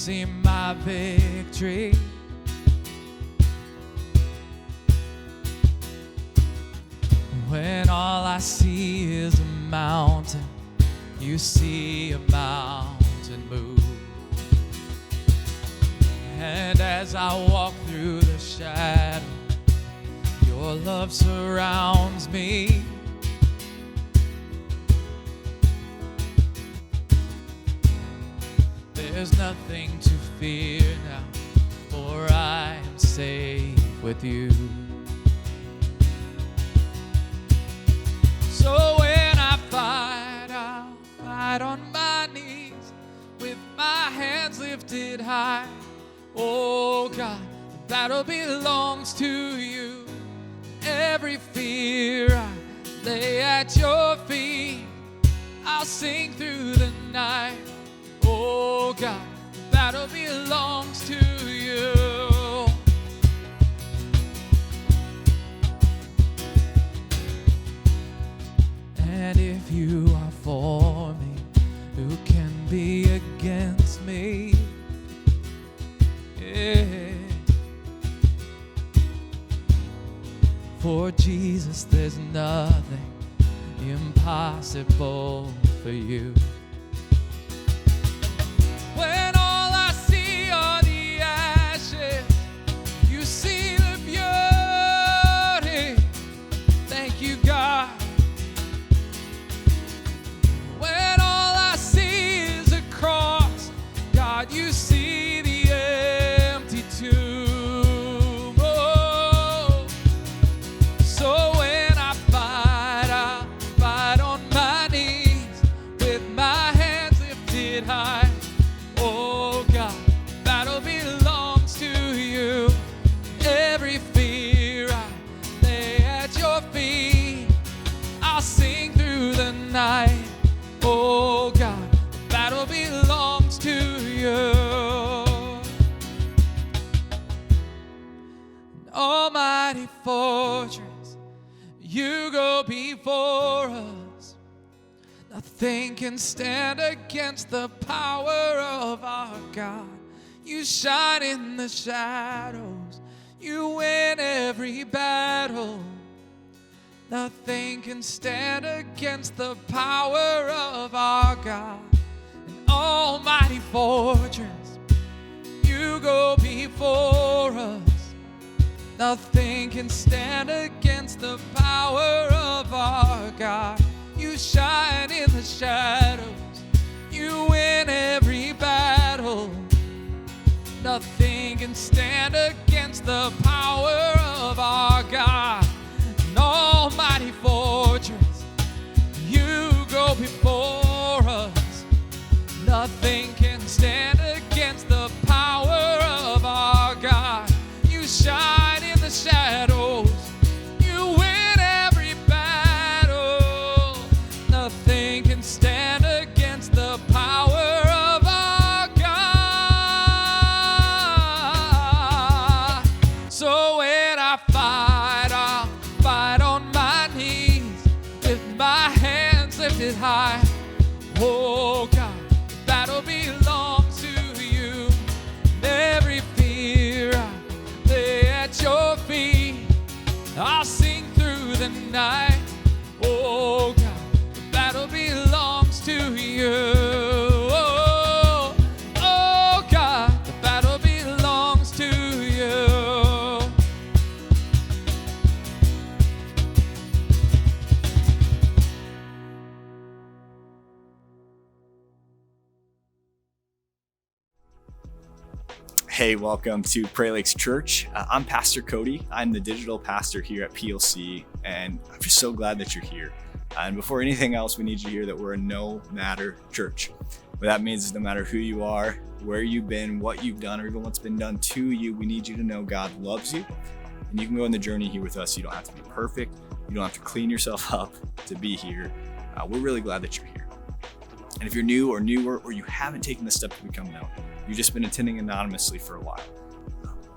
see my victory. When all I see is a mountain, you see a mountain move. And as I walk through the shadow, your love surrounds me. There's nothing to fear now, for I am safe with you. So when I fight, I'll fight on my knees with my hands lifted high. Oh God, the battle belongs to you. Every fear I lay at your feet. I'll sing through the night. Oh God, the battle belongs to you. And if you are for me, who can be against me? Yeah. For Jesus, there's nothing impossible for you. When all I see are the ashes, you see the beauty. Thank you, God. When all I see is a cross, God, you see the empty tomb. Oh. So when I fight, I'll fight on my knees with my hands lifted high. Oh God, battle belongs to you. Every fear I lay at your feet. I'll sing through the night. Oh God, the battle belongs to you. An almighty fortress, you go before us. Nothing can stand against the power of our God. You shine in the shadows, you win every battle. Nothing can stand against the power of our God. An almighty fortress, you go before us. Nothing can stand against the power of our God. You shine in the shadows, you win every battle. Nothing can stand against the power of our God. An almighty fortress, you go before us. Nothing can stand against the power of our God. You shine in the shadows, you win every battle. Nothing can stand against the power of our God. So when I fight, I'll fight on my knees with my hands lifted high. Oh God, the battle belongs to you. Every fear I lay at your feet. I'll sing through the night. Oh God, the battle belongs to you. Oh God, the battle belongs to you. Hey, welcome to Prairie Lakes Church. I'm Pastor Cody. I'm the digital pastor here at PLC, and I'm just so glad that you're here. And before anything else, we need you to hear that we're a no-matter church. What that means is no matter who you are, where you've been, what you've done, or even what's been done to you, we need you to know God loves you, and you can go on the journey here with us. You don't have to be perfect. You don't have to clean yourself up to be here. We're really glad that you're here. And if you're new or newer, or you haven't taken the step to become known, you've just been attending anonymously for a while,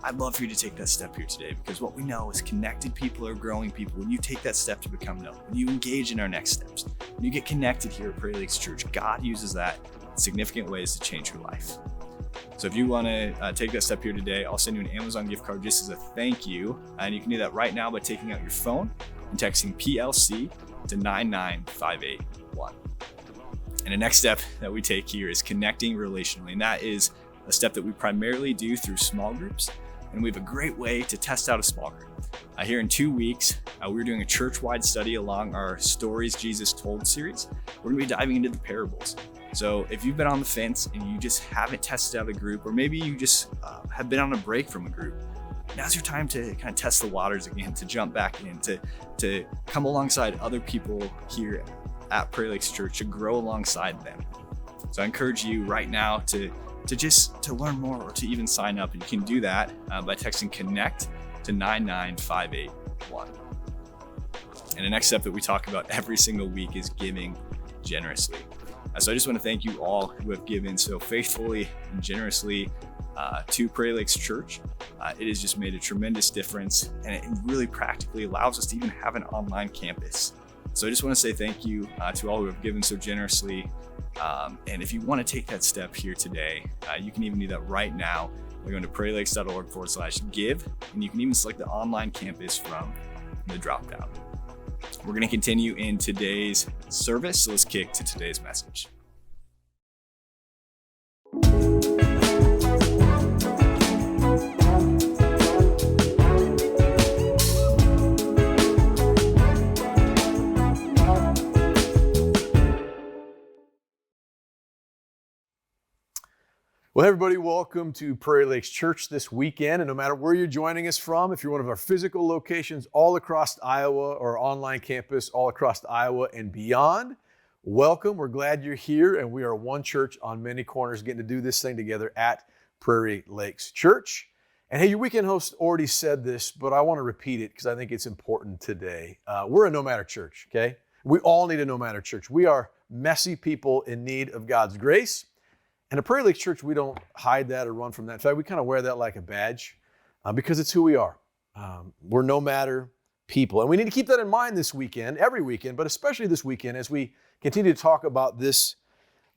I'd love for you to take that step here today, because what we know is connected people are growing people. When you take that step to become known, when you engage in our next steps, when you get connected here at Prairie Lakes Church, God uses that in significant ways to change your life. So if you want to take that step here today, I'll send you an Amazon gift card just as a thank you. And you can do that right now by taking out your phone and texting PLC to 99581. And the next step that we take here is connecting relationally. And that is a step that we primarily do through small groups. And we have a great way to test out a small group. Here in 2 weeks, we're doing a church-wide study along our Stories Jesus Told series. We're gonna be diving into the parables. So if you've been on the fence and you just haven't tested out a group, or maybe you just have been on a break from a group, now's your time to kind of test the waters again, to jump back in, to come alongside other people here at Prairie Lakes Church, to grow alongside them. So I encourage you right now to learn more or to even sign up. And you can do that by texting CONNECT to 99581. And the next step that we talk about every single week is giving generously. So I just want to thank you all who have given so faithfully and generously to Prairie Lakes Church. It has just made a tremendous difference, and it really practically allows us to even have an online campus. So I just want to say thank you to all who have given so generously. And if you want to take that step here today, you can even do that right now by going to prairielakes.org/give, and you can even select the online campus from the drop down. We're going to continue in today's service, so let's kick to today's message. Well, everybody, welcome to Prairie Lakes Church this weekend. And no matter where you're joining us from, if you're one of our physical locations all across Iowa or online campus all across Iowa and beyond, welcome. We're glad you're here, and we are one church on many corners getting to do this thing together at Prairie Lakes Church. And hey, your weekend host already said this, but I want to repeat it because I think it's important today. We're a no matter church, okay? We all need a no matter church. We are messy people in need of God's grace. And at Prairie Lakes Church, we don't hide that or run from that. In fact, we kind of wear that like a badge because it's who we are. We're no matter people. And we need to keep that in mind this weekend, every weekend, but especially this weekend as we continue to talk about this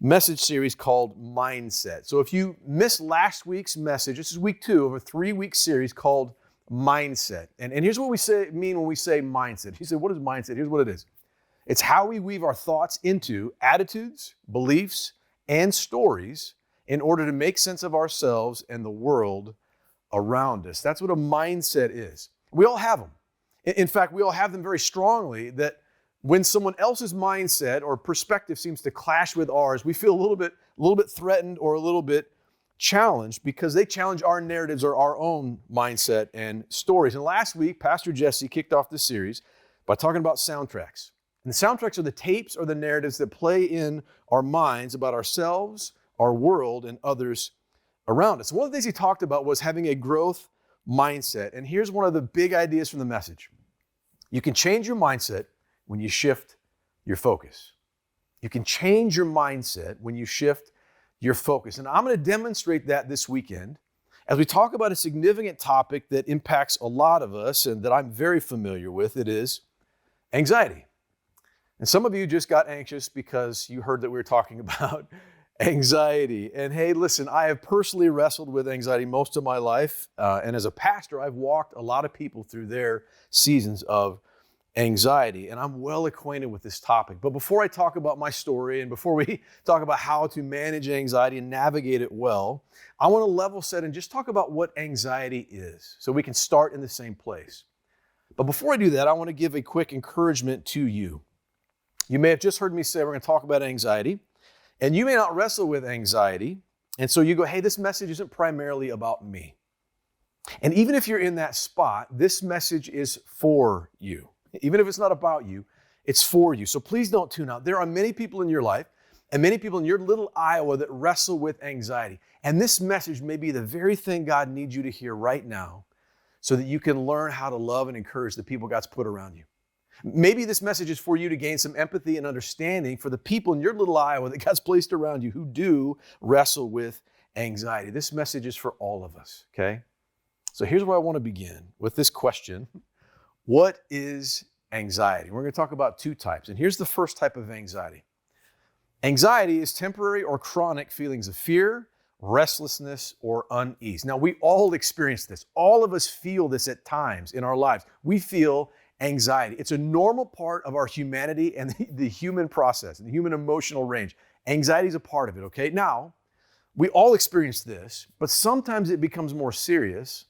message series called Mindset. So if you missed last week's message, this is week 2 of a 3-week series called Mindset. And here's what we mean when we say mindset. You say, what is mindset? Here's what it is. It's how we weave our thoughts into attitudes, beliefs, and stories in order to make sense of ourselves and the world around us. That's what a mindset is. We all have them. In fact, we all have them very strongly, that when someone else's mindset or perspective seems to clash with ours, we feel a little bit threatened or a little bit challenged because they challenge our narratives or our own mindset and stories. And last week, Pastor Jesse kicked off this series by talking about soundtracks. And the soundtracks are the tapes or the narratives that play in our minds about ourselves, our world, and others around us. One of the things he talked about was having a growth mindset. And here's one of the big ideas from the message. You can change your mindset when you shift your focus. You can change your mindset when you shift your focus. And I'm going to demonstrate that this weekend as we talk about a significant topic that impacts a lot of us and that I'm very familiar with. It is anxiety. And some of you just got anxious because you heard that we were talking about anxiety. And hey, listen, I have personally wrestled with anxiety most of my life. And as a pastor, I've walked a lot of people through their seasons of anxiety. And I'm well acquainted with this topic. But before I talk about my story and before we talk about how to manage anxiety and navigate it well, I want to level set and just talk about what anxiety is so we can start in the same place. But before I do that, I want to give a quick encouragement to you. You may have just heard me say we're going to talk about anxiety, and you may not wrestle with anxiety, and so you go, hey, this message isn't primarily about me. And even if you're in that spot, this message is for you. Even if it's not about you, it's for you. So please don't tune out. There are many people in your life and many people in your little Iowa that wrestle with anxiety, and this message may be the very thing God needs you to hear right now so that you can learn how to love and encourage the people God's put around you. Maybe this message is for you to gain some empathy and understanding for the people in your little Iowa that God's placed around you who do wrestle with anxiety. This message is for all of us, okay? So here's where I want to begin with this question. What is anxiety? We're going to talk about 2 types. And here's the first type of anxiety. Anxiety is temporary or chronic feelings of fear, restlessness, or unease. Now, we all experience this. All of us feel this at times in our lives. We feel anxiety. It's a normal part of our humanity and the human process, the human emotional range. Anxiety is a part of it, okay? Now, we all experience this, but sometimes it becomes more serious,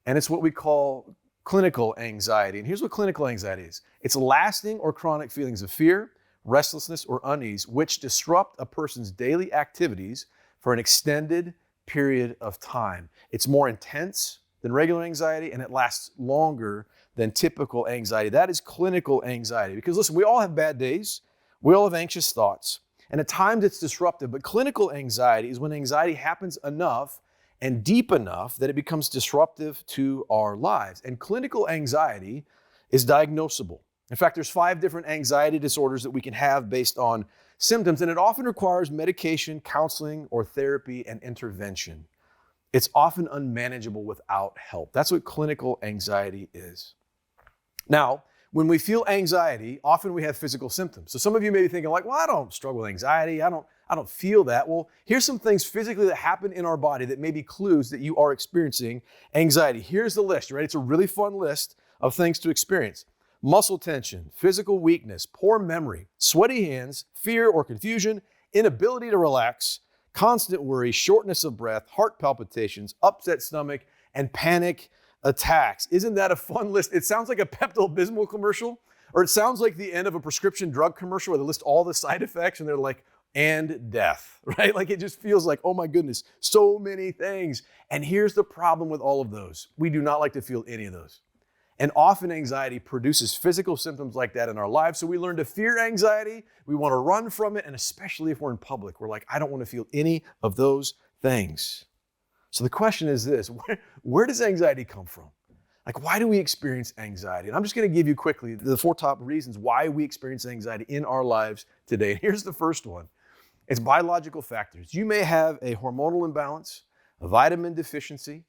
and it's what we call clinical anxiety. And here's what clinical anxiety is. It's lasting or chronic feelings of fear, restlessness, or unease, which disrupt a person's daily activities for an extended period of time. It's more intense than regular anxiety, and it lasts longer than typical anxiety. That is clinical anxiety. Because listen, we all have bad days. We all have anxious thoughts. And at times it's disruptive, but clinical anxiety is when anxiety happens enough and deep enough that it becomes disruptive to our lives. And clinical anxiety is diagnosable. In fact, there's 5 different anxiety disorders that we can have based on symptoms, and it often requires medication, counseling, or therapy and intervention. It's often unmanageable without help. That's what clinical anxiety is. Now, when we feel anxiety, often we have physical symptoms. So some of you may be thinking like, well, I don't struggle with anxiety. I don't feel that. Well, here's some things physically that happen in our body that may be clues that you are experiencing anxiety. Here's the list. You ready? It's a really fun list of things to experience. Muscle tension, physical weakness, poor memory, sweaty hands, fear or confusion, inability to relax, constant worry, shortness of breath, heart palpitations, upset stomach, and panic attacks. Isn't that a fun list? It sounds like a Pepto-Bismol commercial, or it sounds like the end of a prescription drug commercial where they list all the side effects and they're like, and death, right? Like it just feels like, oh my goodness, so many things. And here's the problem with all of those. We do not like to feel any of those. And often anxiety produces physical symptoms like that in our lives. So we learn to fear anxiety. We want to run from it. And especially if we're in public, we're like, I don't want to feel any of those things. So the question is this, where does anxiety come from? Like, why do we experience anxiety? And I'm just going to give you quickly the 4 top reasons why we experience anxiety in our lives today. And here's the first one. It's biological factors. You may have a hormonal imbalance, a vitamin deficiency.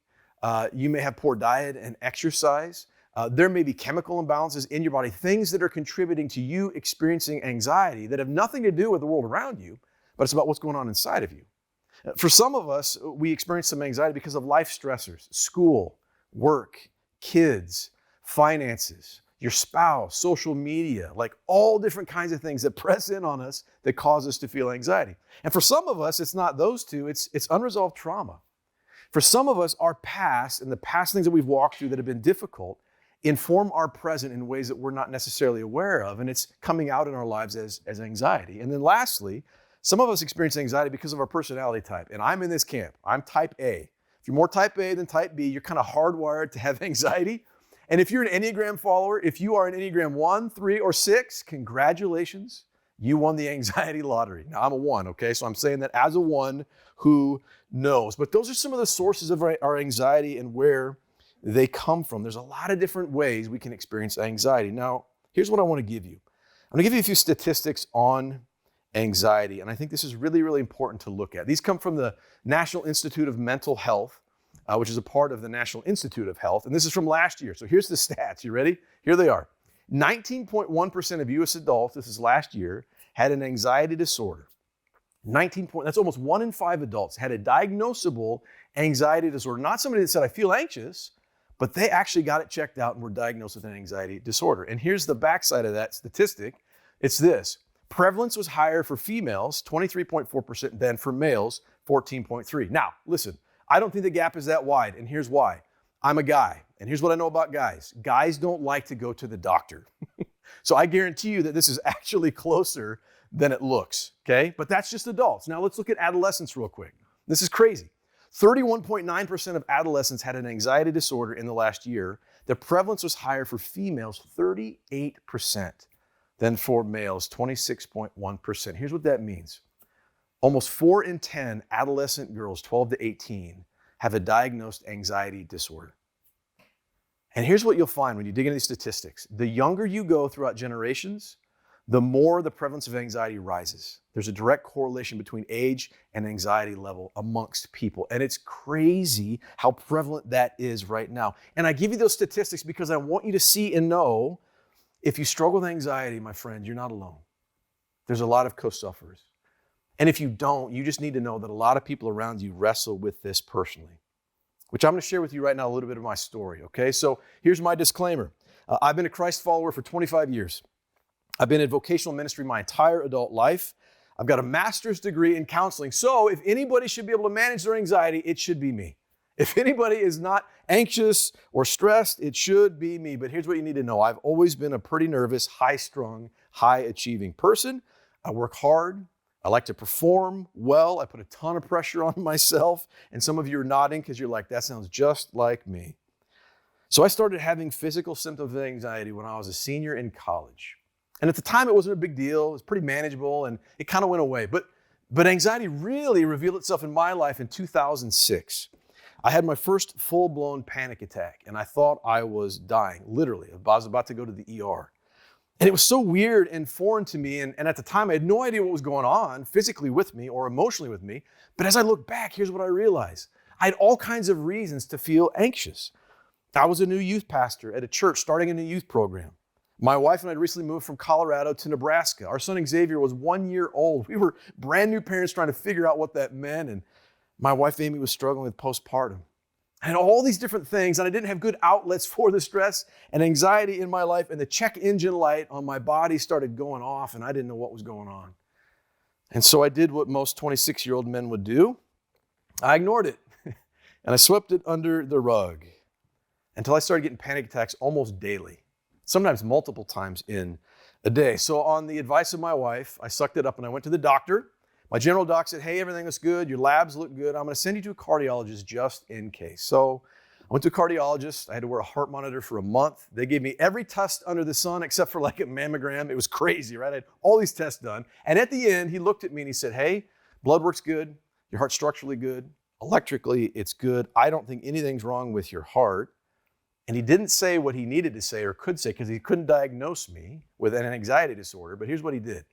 You may have poor diet and exercise. There may be chemical imbalances in your body, things that are contributing to you experiencing anxiety that have nothing to do with the world around you, but it's about what's going on inside of you. For some of us, we experience some anxiety because of life stressors, school, work, kids, finances, your spouse, social media, like all different kinds of things that press in on us that cause us to feel anxiety. And for some of us, it's not those two, it's unresolved trauma. For some of us, our past and the past things that we've walked through that have been difficult inform our present in ways that we're not necessarily aware of, and it's coming out in our lives as anxiety. And then lastly, some of us experience anxiety because of our personality type, and I'm in this camp. I'm type A. If you're more type A than type B, you're kind of hardwired to have anxiety. And if you're an Enneagram follower, if you are an Enneagram 1, 3, or 6, congratulations, you won the anxiety lottery. Now, I'm a 1, okay? So I'm saying that as a 1 who knows. But those are some of the sources of our anxiety and where they come from. There's a lot of different ways we can experience anxiety. Now, here's what I want to give you. I'm going to give you a few statistics on anxiety, and I think this is really, really important to look at. These come from the National Institute of Mental Health, which is a part of the National Institute of Health, and this is from last year. So here's the stats. You ready? Here they are. 19.1% of U.S. adults, this is last year, had an anxiety disorder. That's almost 1 in 5 adults had a diagnosable anxiety disorder. Not somebody that said, I feel anxious, but they actually got it checked out and were diagnosed with an anxiety disorder. And here's the backside of that statistic. It's this. Prevalence was higher for females, 23.4%, than for males, 14.3%. Now, listen, I don't think the gap is that wide, and here's why. I'm a guy, and here's what I know about guys. Guys don't like to go to the doctor. So I guarantee you that this is actually closer than it looks, okay? But that's just adults. Now let's look at adolescents real quick. This is crazy. 31.9% of adolescents had an anxiety disorder in the last year. The prevalence was higher for females, 38%, than for males, 26.1%. Here's what that means. Almost 4 in 10 adolescent girls, 12 to 18, have a diagnosed anxiety disorder. And here's what you'll find when you dig into these statistics. The younger you go throughout generations, the more the prevalence of anxiety rises. There's a direct correlation between age and anxiety level amongst people. And it's crazy how prevalent that is right now. And I give you those statistics because I want you to see and know, if you struggle with anxiety, my friend, you're not alone. There's a lot of co-sufferers. And if you don't, you just need to know that a lot of people around you wrestle with this personally, which I'm going to share with you right now a little bit of my story, okay? So here's my disclaimer. I've been a Christ follower for 25 years. I've been in vocational ministry my entire adult life. I've got a master's degree in counseling. So if anybody should be able to manage their anxiety, it should be me. If anybody is not anxious or stressed, it should be me. But here's what you need to know. I've always been a pretty nervous, high-strung, high-achieving person. I work hard. I like to perform well. I put a ton of pressure on myself. And some of you are nodding because you're like, that sounds just like me. So I started having physical symptoms of anxiety when I was a senior in college. And at the time, it wasn't a big deal. It was pretty manageable, and it kind of went away. But anxiety really revealed itself in my life in 2006. I had my first full-blown panic attack, and I thought I was dying, literally. I was about to go to the ER. And it was so weird and foreign to me, and at the time, I had no idea what was going on physically with me or emotionally with me. But as I look back, here's what I realized. I had all kinds of reasons to feel anxious. I was a new youth pastor at a church starting a new youth program. My wife and I had recently moved from Colorado to Nebraska. Our son Xavier was 1 year old. We were brand new parents trying to figure out what that meant, and my wife Amy was struggling with postpartum. I had all these different things, and I didn't have good outlets for the stress and anxiety in my life, and the check engine light on my body started going off, and I didn't know what was going on. And so I did what most 26-year-old men would do. I ignored it, and I swept it under the rug until I started getting panic attacks almost daily, sometimes multiple times in a day. So on the advice of my wife, I sucked it up and I went to the doctor. My general doc said, hey, everything looks good. Your labs look good. I'm going to send you to a cardiologist just in case. So I went to a cardiologist. I had to wear a heart monitor for a month. They gave me every test under the sun except for like a mammogram. It was crazy, right? I had all these tests done. And at the end, he looked at me and he said, hey, blood work's good. Your heart's structurally good. Electrically, it's good. I don't think anything's wrong with your heart. And he didn't say what he needed to say or could say because he couldn't diagnose me with an anxiety disorder. But here's what he did.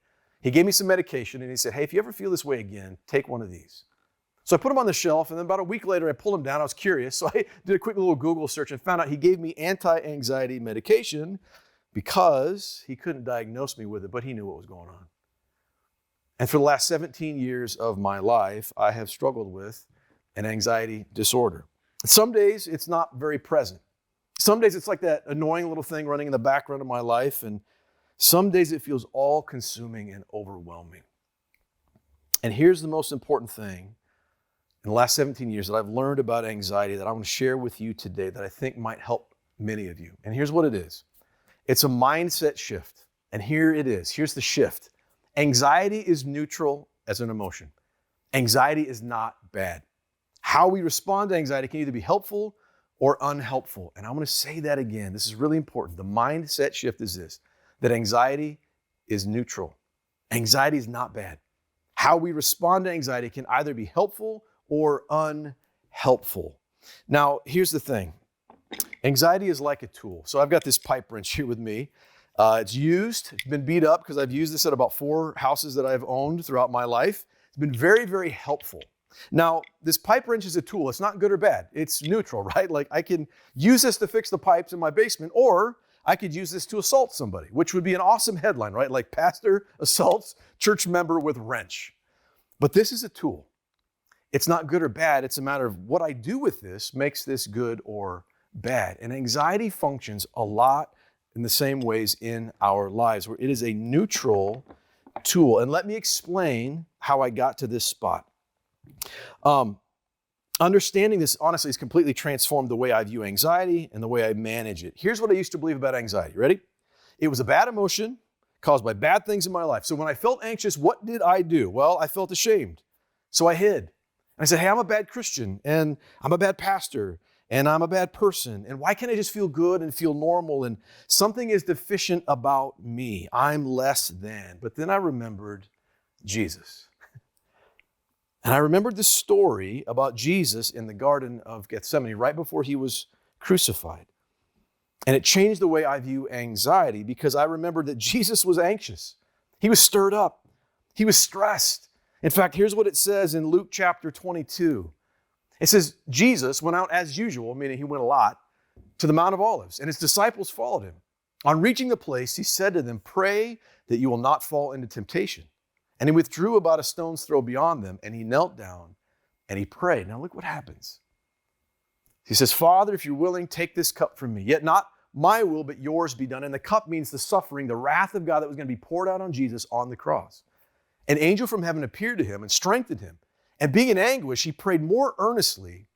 He gave me some medication and he said, hey, if you ever feel this way again, take one of these. So I put them on the shelf, and then about a week later, I pulled them down. I was curious. So I did a quick little Google search and found out he gave me anti-anxiety medication because he couldn't diagnose me with it, but he knew what was going on. And for the last 17 years of my life, I have struggled with an anxiety disorder. Some days it's not very present. Some days it's like that annoying little thing running in the background of my life, and some days it feels all-consuming and overwhelming. And here's the most important thing in the last 17 years that I've learned about anxiety that I want to share with you today that I think might help many of you. And here's what it is. It's a mindset shift. And here it is. Here's the shift. Anxiety is neutral as an emotion. Anxiety is not bad. How we respond to anxiety can either be helpful or unhelpful. And I'm going to say that again. This is really important. The mindset shift is this, that anxiety is neutral. Anxiety is not bad. How we respond to anxiety can either be helpful or unhelpful. Now, here's the thing. Anxiety is like a tool. So I've got this pipe wrench here with me. It's used. It's been beat up because I've used this at about 4 houses that I've owned throughout my life. It's been very, very helpful. Now, this pipe wrench is a tool. It's not good or bad. It's neutral, right? Like I can use this to fix the pipes in my basement, or I could use this to assault somebody, which would be an awesome headline, right? Like pastor assaults church member with wrench. But this is a tool. It's not good or bad. It's a matter of what I do with this makes this good or bad. And anxiety functions a lot in the same ways in our lives, where it is a neutral tool. And let me explain how I got to this spot. Understanding this, honestly, has completely transformed the way I view anxiety and the way I manage it. Here's what I used to believe about anxiety. Ready? It was a bad emotion caused by bad things in my life. So when I felt anxious, what did I do? Well, I felt ashamed. So I hid. And I said, hey, I'm a bad Christian, and I'm a bad pastor, and I'm a bad person. And why can't I just feel good and feel normal? And something is deficient about me. I'm less than. But then I remembered Jesus. And I remembered the story about Jesus in the Garden of Gethsemane right before he was crucified. And it changed the way I view anxiety because I remembered that Jesus was anxious. He was stirred up. He was stressed. In fact, here's what it says in Luke chapter 22. It says, Jesus went out as usual, meaning he went a lot, to the Mount of Olives, and his disciples followed him. On reaching the place, he said to them, pray that you will not fall into temptation. And he withdrew about a stone's throw beyond them, and he knelt down and he prayed. Now look what happens. He says, Father, if you're willing, take this cup from me. Yet not my will, but yours be done. And the cup means the suffering, the wrath of God that was going to be poured out on Jesus on the cross. An angel from heaven appeared to him and strengthened him. And being in anguish, he prayed more earnestly,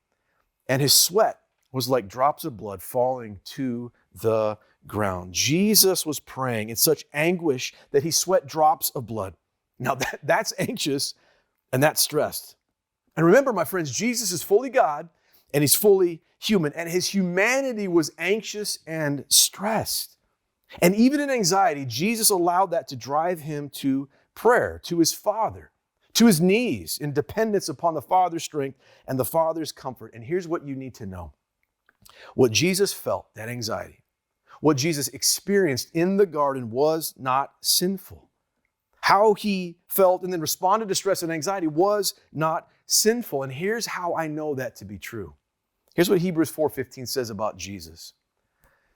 and his sweat was like drops of blood falling to the ground. Jesus was praying in such anguish that he sweat drops of blood. Now that's anxious and that's stressed. And remember, my friends, Jesus is fully God and he's fully human, and his humanity was anxious and stressed. And even in anxiety, Jesus allowed that to drive him to prayer, to his Father, to his knees in dependence upon the Father's strength and the Father's comfort. And here's what you need to know. What Jesus felt, that anxiety, what Jesus experienced in the garden was not sinful. How he felt and then responded to stress and anxiety was not sinful. And here's how I know that to be true. Here's what Hebrews 4:15 says about Jesus.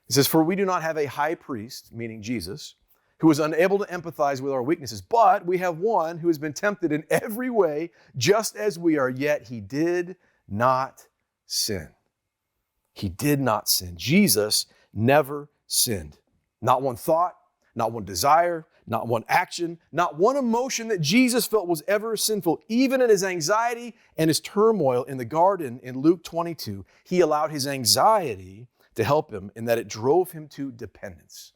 It says, for we do not have a high priest, meaning Jesus, who is unable to empathize with our weaknesses, but we have one who has been tempted in every way, just as we are, yet he did not sin. He did not sin. Jesus never sinned. Not one thought, not one desire, not one action, not one emotion that Jesus felt was ever sinful. Even in his anxiety and his turmoil in the garden in Luke 22, he allowed his anxiety to help him in that it drove him to dependence,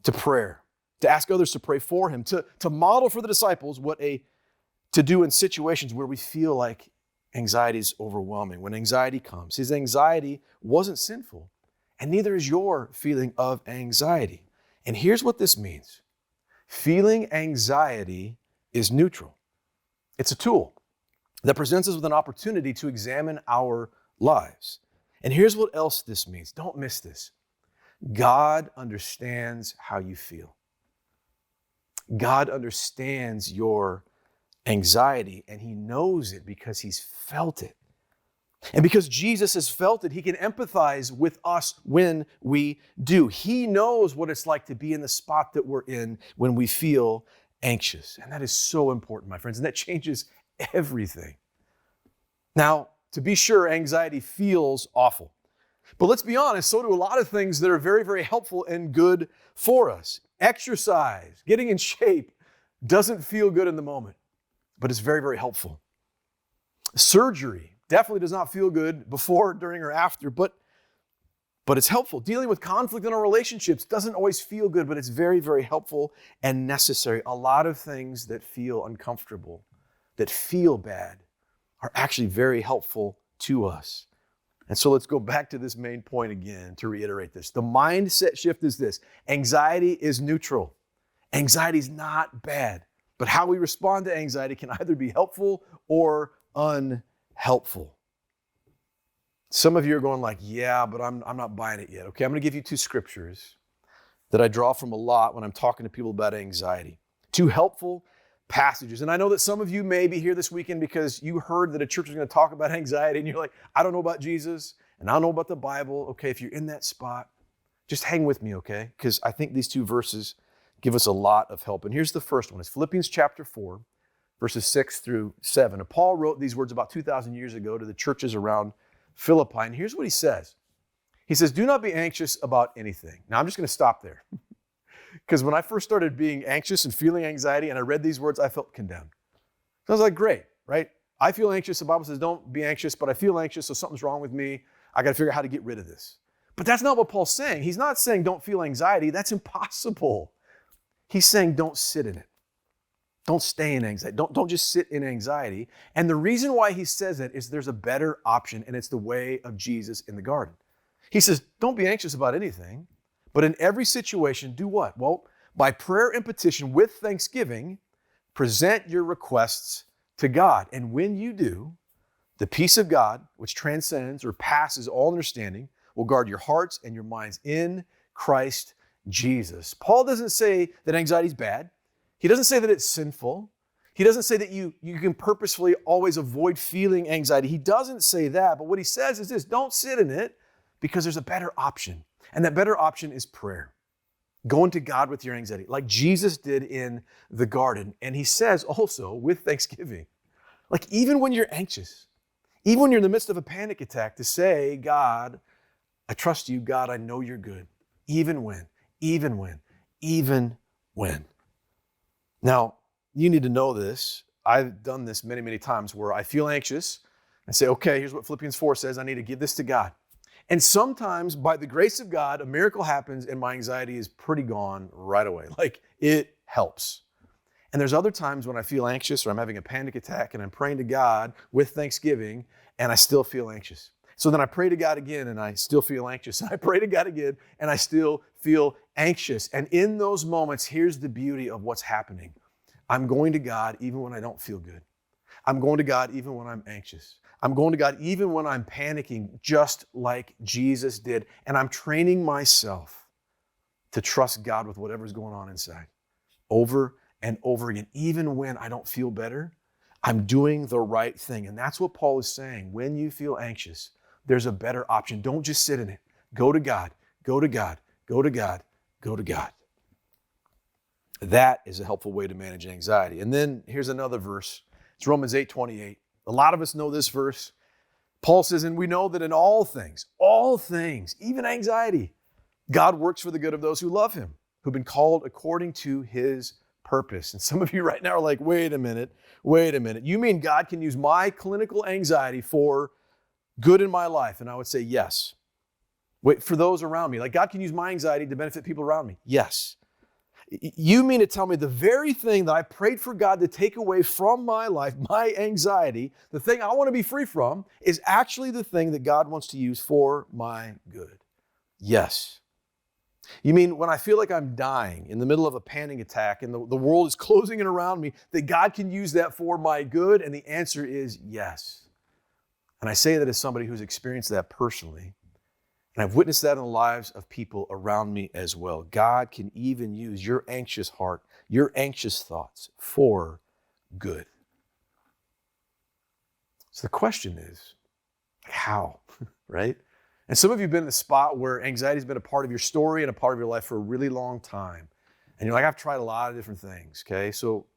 to prayer, to ask others to pray for him, to model for the disciples what to do in situations where we feel like anxiety is overwhelming. When anxiety comes, his anxiety wasn't sinful, and neither is your feeling of anxiety. And here's what this means. Feeling anxiety is neutral. It's a tool that presents us with an opportunity to examine our lives. And here's what else this means. Don't miss this. God understands how you feel. God understands your anxiety, and he knows it because he's felt it. And because Jesus has felt it, he can empathize with us when we do. He knows what it's like to be in the spot that we're in when we feel anxious. And that is so important, my friends, and that changes everything. Now, to be sure, anxiety feels awful. But let's be honest, so do a lot of things that are very, very helpful and good for us. Exercise, getting in shape, doesn't feel good in the moment, but it's very, very helpful. Surgery definitely does not feel good before, during, or after, but it's helpful. Dealing with conflict in our relationships doesn't always feel good, but it's very, very helpful and necessary. A lot of things that feel uncomfortable, that feel bad, are actually very helpful to us. And so let's go back to this main point again to reiterate this. The mindset shift is this. Anxiety is neutral. Anxiety is not bad, but how we respond to anxiety can either be helpful or unhelpful. Some of you are going like, yeah, but I'm not buying it yet. Okay, I'm going to give you two scriptures that I draw from a lot when I'm talking to people about anxiety. Two helpful passages. And I know that some of you may be here this weekend because you heard that a church was going to talk about anxiety and you're like, I don't know about Jesus and I don't know about the Bible. Okay, if you're in that spot, just hang with me, okay? Because I think these two verses give us a lot of help. And here's the first one. It's Philippians chapter 4, verses 6 through 7. And Paul wrote these words about 2,000 years ago to the churches around Philippi. And here's what he says. He says, do not be anxious about anything. Now, I'm just going to stop there. Because when I first started being anxious and feeling anxiety and I read these words, I felt condemned. So I was like, great, right? I feel anxious. The Bible says don't be anxious, but I feel anxious, so something's wrong with me. I got to figure out how to get rid of this. But that's not what Paul's saying. He's not saying don't feel anxiety. That's impossible. He's saying don't sit in it. Don't stay in anxiety. Don't just sit in anxiety. And the reason why he says it is there's a better option, and it's the way of Jesus in the garden. He says, don't be anxious about anything, but in every situation, do what? Well, by prayer and petition with thanksgiving, present your requests to God. And when you do, the peace of God, which transcends or passes all understanding, will guard your hearts and your minds in Christ Jesus. Paul doesn't say that anxiety is bad. He doesn't say that it's sinful. He doesn't say that you can purposefully always avoid feeling anxiety. He doesn't say that. But what he says is this: don't sit in it because there's a better option. And that better option is prayer. Going to God with your anxiety, like Jesus did in the garden. And he says also with thanksgiving, like even when you're anxious, even when you're in the midst of a panic attack, to say, God, I trust you. God, I know you're good. Even when. Now, you need to know this. I've done this many, many times where I feel anxious. I say, okay, here's what Philippians 4 says. I need to give this to God. And sometimes, by the grace of God, a miracle happens and my anxiety is pretty gone right away. Like, it helps. And there's other times when I feel anxious or I'm having a panic attack and I'm praying to God with thanksgiving and I still feel anxious. So then I pray to God again and I still feel anxious. And I pray to God again and I still feel anxious. And in those moments, here's the beauty of what's happening. I'm going to God even when I don't feel good. I'm going to God even when I'm anxious. I'm going to God even when I'm panicking, just like Jesus did. And I'm training myself to trust God with whatever's going on inside over and over again. Even when I don't feel better, I'm doing the right thing. And that's what Paul is saying. When you feel anxious, there's a better option. Don't just sit in it. Go to God, go to God, go to God, go to God. That is a helpful way to manage anxiety. And then here's another verse. It's Romans 8:28. A lot of us know this verse. Paul says, and we know that in all things, even anxiety, God works for the good of those who love him, who've been called according to his purpose. And some of you right now are like, wait a minute. You mean God can use my clinical anxiety for good in my life? And I would say, yes. Wait, for those around me, like God can use my anxiety to benefit people around me? Yes. You mean to tell me the very thing that I prayed for God to take away from my life, my anxiety, the thing I want to be free from, is actually the thing that God wants to use for my good? Yes. You mean when I feel like I'm dying in the middle of a panic attack and the world is closing in around me, that God can use that for my good? And the answer is yes. And I say that as somebody who's experienced that personally. And I've witnessed that in the lives of people around me as well. God can even use your anxious heart, your anxious thoughts for good. So the question is, how, right? And some of you have been in the spot where anxiety has been a part of your story and a part of your life for a really long time. And you're like, I've tried a lot of different things, okay? So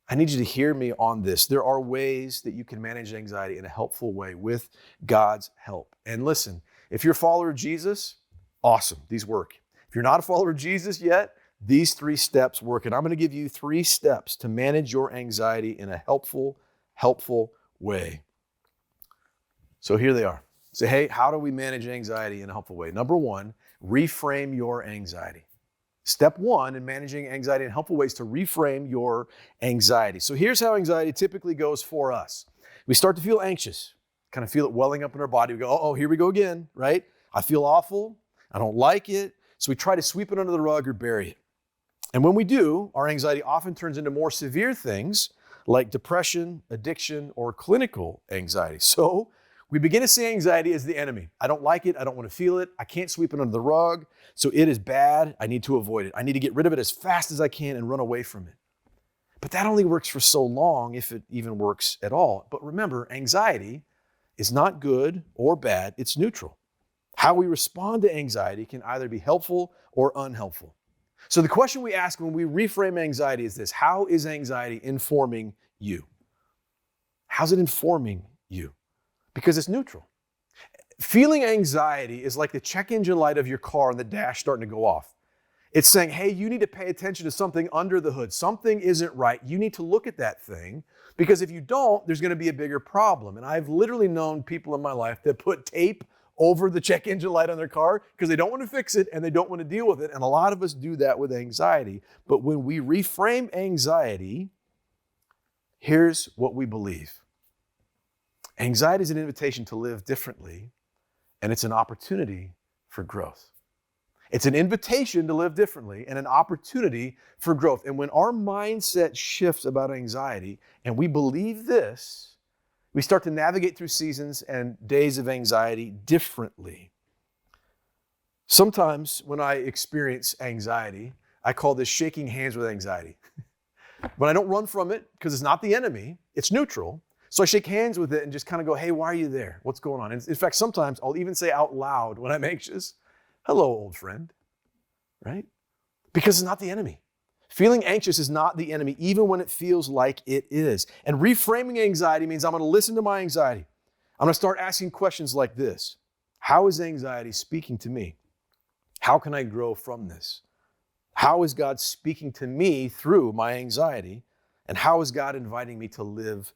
I need you to hear me on this. There are ways that you can manage anxiety in a helpful way with God's help. And listen, if you're a follower of Jesus, awesome, these work. If you're not a follower of Jesus yet, these 3 steps work. And I'm going to give you 3 steps to manage your anxiety in a helpful way. So here they are. Say, hey, how do we manage anxiety in a helpful way? Number 1, reframe your anxiety. Step 1 in managing anxiety in helpful ways to reframe your anxiety. So here's how anxiety typically goes for us. We start to feel anxious. Kind of feel it welling up in our body. We go, oh, here we go again, right? I feel awful. I don't like it. So we try to sweep it under the rug or bury it. And when we do, our anxiety often turns into more severe things like depression, addiction, or clinical anxiety. So we begin to see anxiety as the enemy. I don't like it. I don't want to feel it. I can't sweep it under the rug. So it is bad. I need to avoid it. I need to get rid of it as fast as I can and run away from it. But that only works for so long, if it even works at all. But remember, anxiety is not good or bad, it's neutral. How we respond to anxiety can either be helpful or unhelpful. So the question we ask when we reframe anxiety is this: how is anxiety informing you? How's it informing you? Because it's neutral. Feeling anxiety is like the check engine light of your car and the dash starting to go off. It's saying, hey, you need to pay attention to something under the hood. Something isn't right. You need to look at that thing, because if you don't, there's going to be a bigger problem. And I've literally known people in my life that put tape over the check engine light on their car because they don't want to fix it and they don't want to deal with it. And a lot of us do that with anxiety. But when we reframe anxiety, here's what we believe. Anxiety is an invitation to live differently, and it's an opportunity for growth. It's an invitation to live differently and an opportunity for growth. And when our mindset shifts about anxiety and we believe this, we start to navigate through seasons and days of anxiety differently. Sometimes when I experience anxiety, I call this shaking hands with anxiety. But I don't run from it because it's not the enemy, it's neutral. So I shake hands with it and just kind of go, hey, why are you there? What's going on? And in fact, sometimes I'll even say out loud when I'm anxious, hello, old friend, right? because it's not the enemy. Feeling anxious is not the enemy, even when it feels like it is. And reframing anxiety means I'm going to listen to my anxiety. I'm going to start asking questions like this. How is anxiety speaking to me? How can I grow from this? How is God speaking to me through my anxiety? And how is God inviting me to live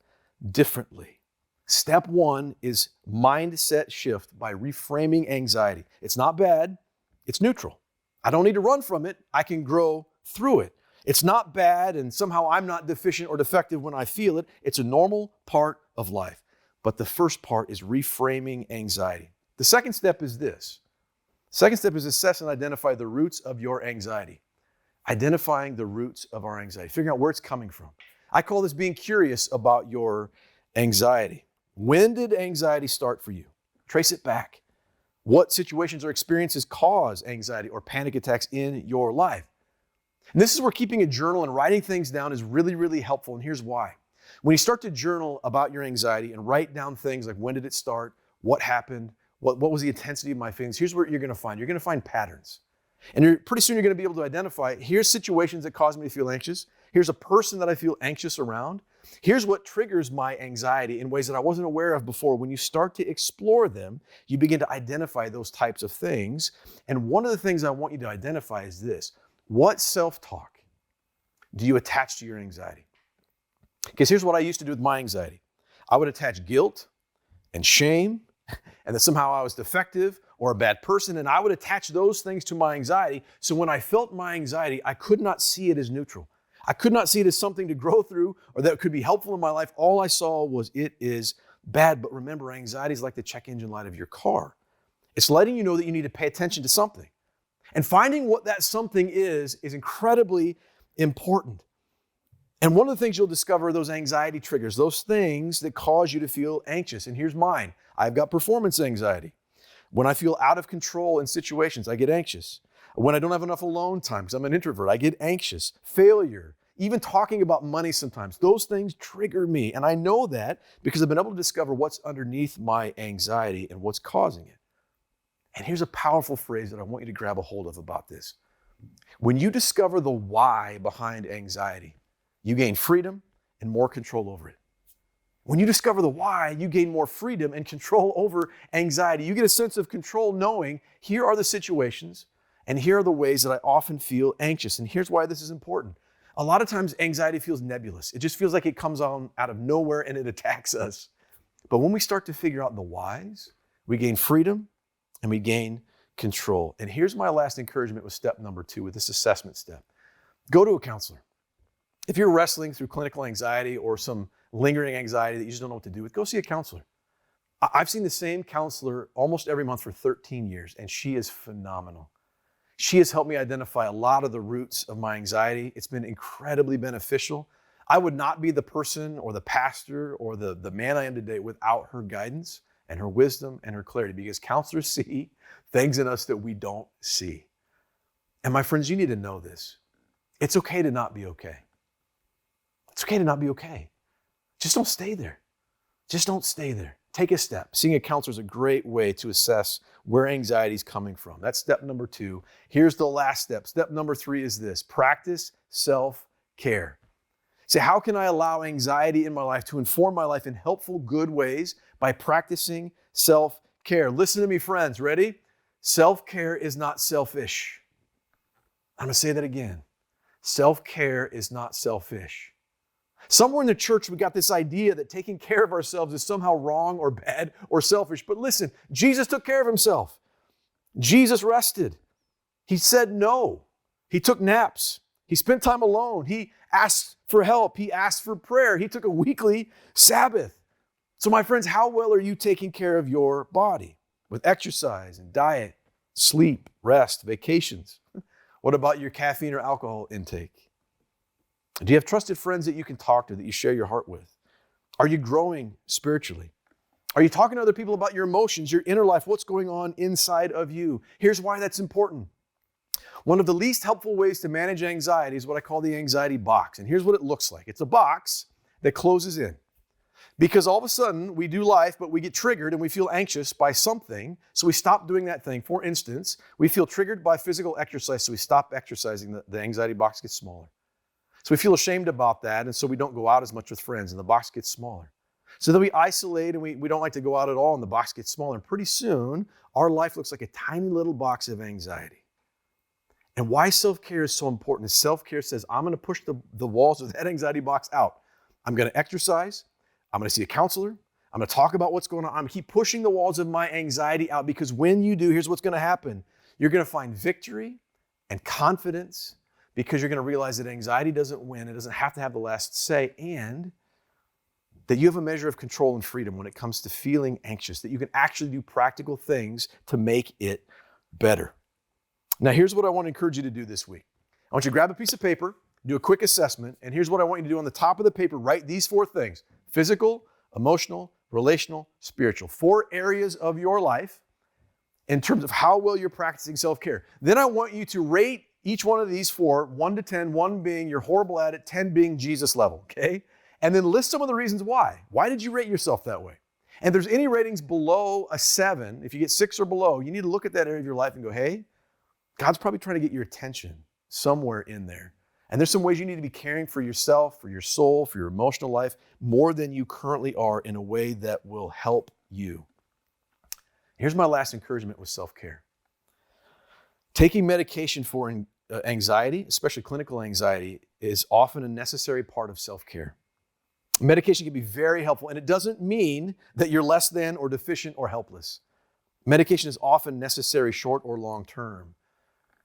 differently? Step one is mindset shift by reframing anxiety. It's not bad, it's neutral. I don't need to run from it, I can grow through it. It's not bad and somehow I'm not deficient or defective when I feel it. It's a normal part of life. But the first part is reframing anxiety. The second step is this. Second step is assess and identify the roots of your anxiety. Identifying the roots of our anxiety, figuring out where it's coming from. I call this being curious about your anxiety. When did anxiety start for you? Trace it back. What situations or experiences cause anxiety or panic attacks in your life? And this is where keeping a journal and writing things down is really, really helpful. And here's why. When you start to journal about your anxiety and write down things like when did it start, what happened, what was the intensity of my feelings, here's what you're going to find. You're going to find patterns. And pretty soon you're going to be able to identify, here's situations that cause me to feel anxious. Here's a person that I feel anxious around. Here's what triggers my anxiety in ways that I wasn't aware of before. When you start to explore them, you begin to identify those types of things. And one of the things I want you to identify is this. What self-talk do you attach to your anxiety? Because here's what I used to do with my anxiety. I would attach guilt and shame, and that somehow I was defective or a bad person, and I would attach those things to my anxiety. So when I felt my anxiety, I could not see it as neutral. I could not see it as something to grow through or that could be helpful in my life. All I saw was it is bad. But remember, anxiety is like the check engine light of your car. It's letting you know that you need to pay attention to something. And finding what that something is incredibly important. And one of the things you'll discover are those anxiety triggers, those things that cause you to feel anxious. And here's mine. I've got performance anxiety. When I feel out of control in situations, I get anxious. When I don't have enough alone time, because I'm an introvert, I get anxious. Failure, even talking about money sometimes, those things trigger me. And I know that because I've been able to discover what's underneath my anxiety and what's causing it. And here's a powerful phrase that I want you to grab a hold of about this. When you discover the why behind anxiety, you gain freedom and more control over it. When you discover the why, you gain more freedom and control over anxiety. You get a sense of control knowing here are the situations and here are the ways that I often feel anxious. And here's why this is important. A lot of times anxiety feels nebulous. It just feels like it comes on out of nowhere and it attacks us. But when we start to figure out the whys, we gain freedom and we gain control. And here's my last encouragement with step number 2, with this assessment step. Go to a counselor. If you're wrestling through clinical anxiety or some lingering anxiety that you just don't know what to do with, go see a counselor. I've seen the same counselor almost every month for 13 years, and she is phenomenal. She has helped me identify a lot of the roots of my anxiety. It's been incredibly beneficial. I would not be the person or the pastor or the man I am today without her guidance and her wisdom and her clarity, because counselors see things in us that we don't see. And my friends, you need to know this. It's okay to not be okay. It's okay to not be okay. Just don't stay there. Just don't stay there. Take a step. Seeing a counselor is a great way to assess where anxiety is coming from. That's step number 2. Here's the last step. Step number 3 is this: practice self-care. Say, how can I allow anxiety in my life to inform my life in helpful, good ways by practicing self-care? Listen to me, friends. Ready? Self-care is not selfish. I'm going to say that again. Self-care is not selfish. Somewhere in the church, we got this idea that taking care of ourselves is somehow wrong or bad or selfish. But listen, Jesus took care of himself. Jesus rested. He said no. He took naps. He spent time alone. He asked for help. He asked for prayer. He took a weekly Sabbath. So my friends, how well are you taking care of your body? With exercise and diet, sleep, rest, vacations. What about your caffeine or alcohol intake? Do you have trusted friends that you can talk to, that you share your heart with? Are you growing spiritually? Are you talking to other people about your emotions, your inner life, what's going on inside of you? Here's why that's important. One of the least helpful ways to manage anxiety is what I call the anxiety box. And here's what it looks like. It's a box that closes in. Because all of a sudden we do life, but we get triggered and we feel anxious by something. So we stop doing that thing. For instance, we feel triggered by physical exercise. So we stop exercising. The anxiety box gets smaller. So we feel ashamed about that. And so we don't go out as much with friends and the box gets smaller. So then we isolate and we don't like to go out at all and the box gets smaller. And pretty soon our life looks like a tiny little box of anxiety. And why self-care is so important is self-care says, I'm going to push the walls of that anxiety box out. I'm going to exercise. I'm going to see a counselor. I'm going to talk about what's going on. I'm going to keep pushing the walls of my anxiety out, because when you do, here's what's going to happen. You're going to find victory and confidence, because you're going to realize that anxiety doesn't win. It doesn't have to have the last say, and that you have a measure of control and freedom when it comes to feeling anxious, that you can actually do practical things to make it better. Now, here's what I want to encourage you to do this week. I want you to grab a piece of paper, do a quick assessment, and here's what I want you to do on the top of the paper. Write these 4 things: physical, emotional, relational, spiritual. 4 areas of your life in terms of how well you're practicing self-care. Then I want you to rate each one of these 4, 1 to 10, 1 being you're horrible at it, 10 being Jesus level, okay? And then list some of the reasons why. Why did you rate yourself that way? And if there's any ratings below a 7, if you get 6 or below, you need to look at that area of your life and go, hey, God's probably trying to get your attention somewhere in there. And there's some ways you need to be caring for yourself, for your soul, for your emotional life, more than you currently are, in a way that will help you. Here's my last encouragement with self-care. Taking medication for anxiety, especially clinical anxiety, is often a necessary part of self-care. Medication can be very helpful, and it doesn't mean that you're less than or deficient or helpless. Medication is often necessary, short or long term.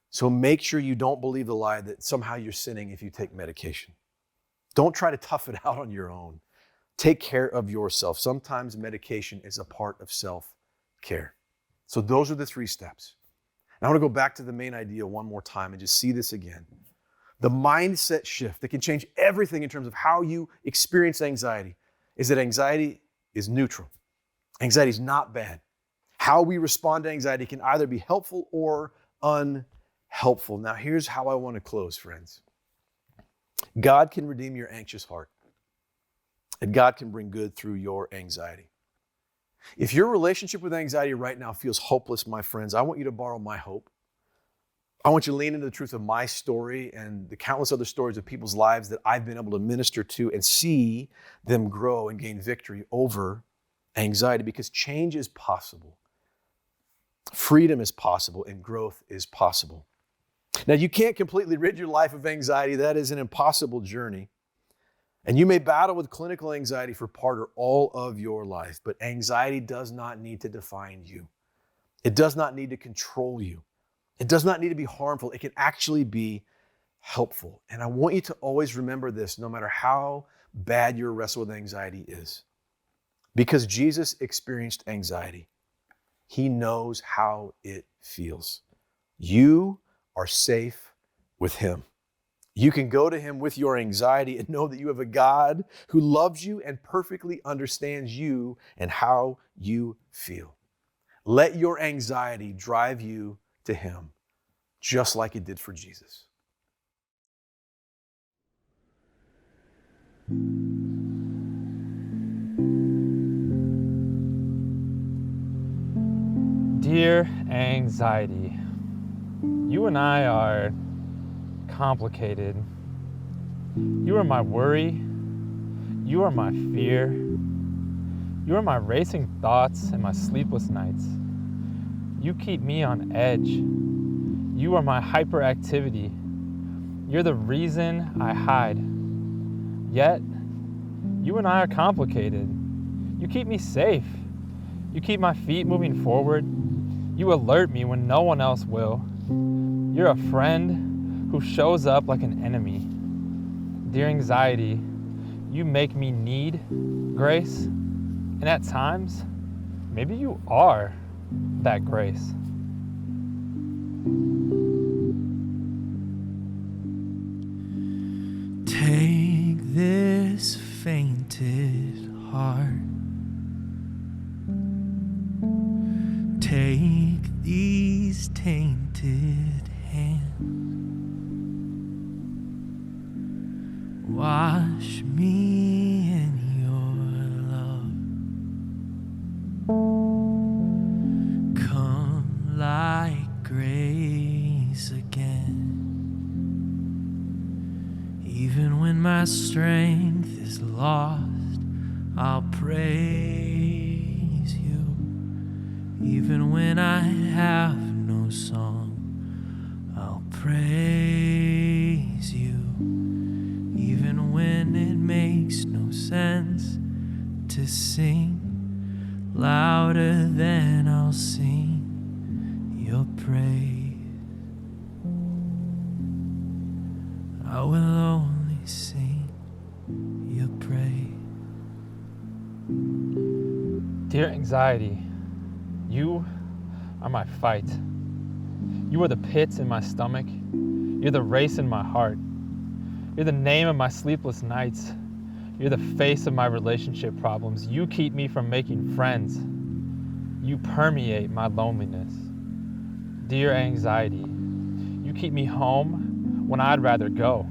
So make sure you don't believe the lie that somehow you're sinning if you take medication. Don't try to tough it out on your own. Take care of yourself. Sometimes medication is a part of self-care. So those are the 3 steps. Now I want to go back to the main idea one more time and just see this again. The mindset shift that can change everything in terms of how you experience anxiety is that anxiety is neutral. Anxiety is not bad. How we respond to anxiety can either be helpful or unhelpful. Now, here's how I want to close, friends. God can redeem your anxious heart, and God can bring good through your anxiety. If your relationship with anxiety right now feels hopeless, my friends, I want you to borrow my hope. I want you to lean into the truth of my story and the countless other stories of people's lives that I've been able to minister to and see them grow and gain victory over anxiety, because change is possible. Freedom is possible, and growth is possible. Now, you can't completely rid your life of anxiety. That is an impossible journey. And you may battle with clinical anxiety for part or all of your life, but anxiety does not need to define you. It does not need to control you. It does not need to be harmful. It can actually be helpful. And I want you to always remember this, no matter how bad your wrestle with anxiety is. Because Jesus experienced anxiety. He knows how it feels. You are safe with Him. You can go to Him with your anxiety and know that you have a God who loves you and perfectly understands you and how you feel. Let your anxiety drive you to Him, just like it did for Jesus. Dear anxiety, you and I are complicated. You are my worry. You are my fear. You are my racing thoughts and my sleepless nights. You keep me on edge. You are my hyperactivity. You're the reason I hide. Yet, you and I are complicated. You keep me safe. You keep my feet moving forward. You alert me when no one else will. You're a friend who shows up like an enemy. Dear anxiety, you make me need grace, and at times, maybe you are that grace. Take this fainted heart. Take these tainted hands. Wash me in your love. my strength is lost, I'll praise you. Even when I have no song, I'll praise you. Even when it makes no sense to sing, louder than I'll sing your praise. I will only sing your praise. Dear anxiety, you are my fight. You are the pits in my stomach. You're the race in my heart. You're the name of my sleepless nights. You're the face of my relationship problems. You keep me from making friends. You permeate my loneliness. Dear anxiety, you keep me home when I'd rather go.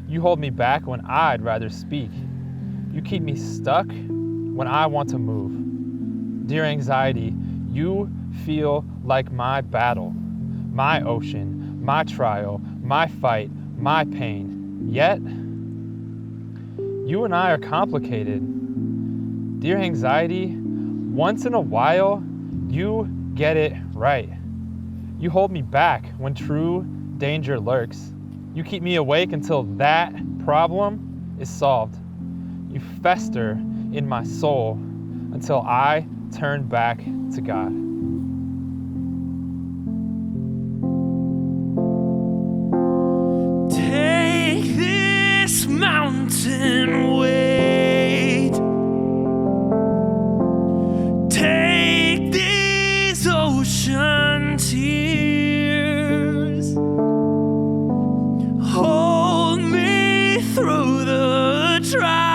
You hold me back when I'd rather speak. You keep me stuck when I want to move. Dear anxiety, you feel like my battle, my ocean, my trial, my fight, my pain. Yet, you and I are complicated. Dear anxiety, once in a while, you get it right. You hold me back when true danger lurks. You keep me awake until that problem is solved. You fester in my soul until I turn back to God. Take this mountain weight. Take these ocean tears. Hold me through the trial.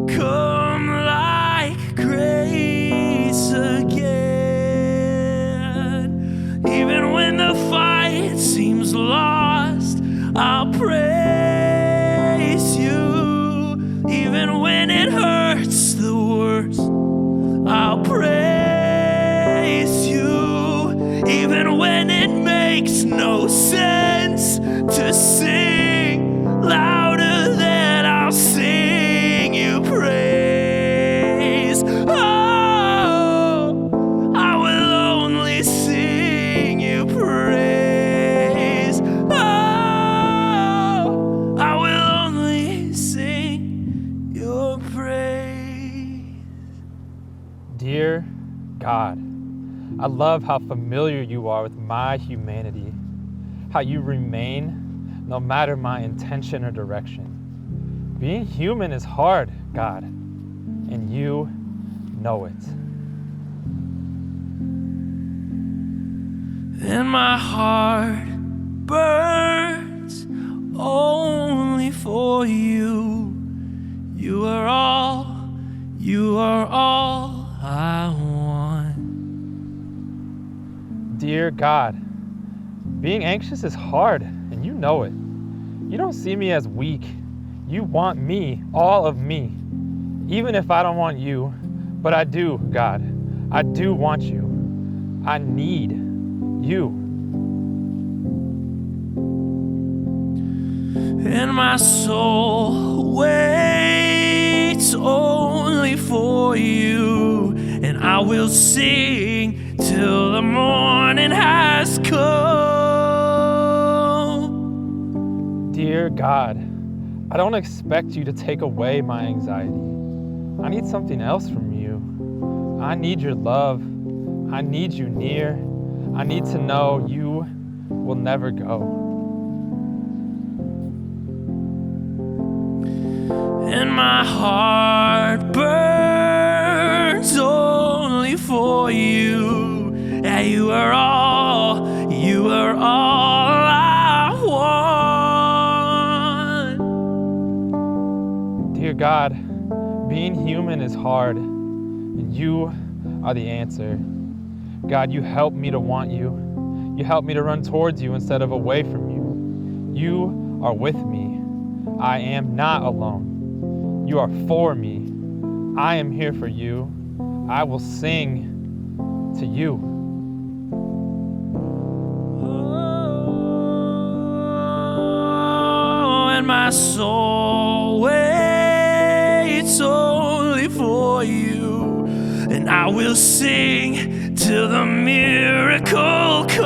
Come like grace again. Even when the fight seems lost, I'll praise you. Even when it hurts the worst, I'll praise you. Even when it makes no sense to sing, louder than I'll sing you praise. Oh, I will only sing you praise. Oh, I will only sing your praise. Dear God, I love how familiar you are with my humanity, how you remain no matter my intention or direction. Being human is hard, God, and you know it. And my heart burns only for you. You are all I want. Dear God, being anxious is hard, and you know it. You don't see me as weak. You want me, all of me, even if I don't want you, but I do, God. I do want you. I need you. And my soul waits only for you, and I will sing till the morning has come. Dear God, I don't expect you to take away my anxiety. I need something else from you. I need your love. I need you near. I need to know you will never go. And my heart burns only for you. And you are all I want. Dear God, being human is hard, and you are the answer. God, you help me to want you. You help me to run towards you instead of away from you. You are with me. I am not alone. You are for me. I am here for you. I will sing to you. my soul waits only for you, and I will sing till the miracle comes.